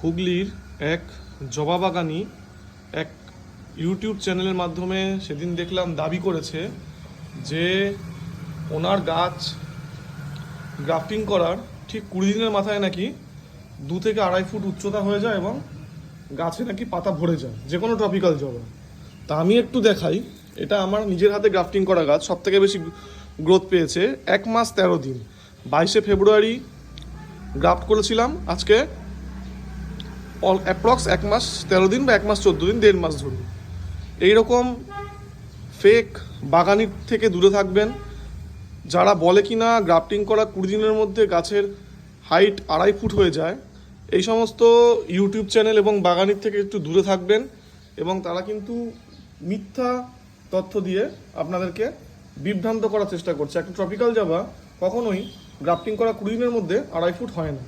হুগলির এক জবা বাগানি এক ইউটিউব চ্যানেলের মাধ্যমে সেদিন দেখলাম দাবি করেছে যে ওনার গাছ গ্রাফটিং করার ঠিক 20 দিনের মাথায় নাকি 2 থেকে 2.5 ফুট উচ্চতা হয়ে যায় এবং গাছে নাকি পাতা ভরে যায়, যে কোনো ট্রপিক্যাল জবা। তা আমি একটু দেখাই, এটা আমার নিজের হাতে গ্রাফটিং করা গাছ, সব থেকে বেশি গ্রোথ পেয়েছে 1 মাস 13 দিন। 22শে ফেব্রুয়ারি গ্রাফট করেছিলাম, আজকে অ্যাপ্রক্স 1 মাস 13 দিন বা 1 মাস 14 দিন, 1.5 মাস ধরুন। এইরকম ফেক বাগানির থেকে দূরে থাকবেন। যারা বলে কি না গ্রাফটিং করা 20 দিনের মধ্যে গাছের হাইট 2.5 ফুট হয়ে যায়, এই সমস্ত ইউটিউব চ্যানেল এবং বাগানির থেকে একটু দূরে থাকবেন। এবং তারা কিন্তু মিথ্যা তথ্য দিয়ে আপনাদেরকে বিভ্রান্ত করার চেষ্টা করছে। একটা ট্রপিক্যাল জবা কখনোই গ্রাফটিং করা 20 দিনের মধ্যে 2.5 ফুট হয় না।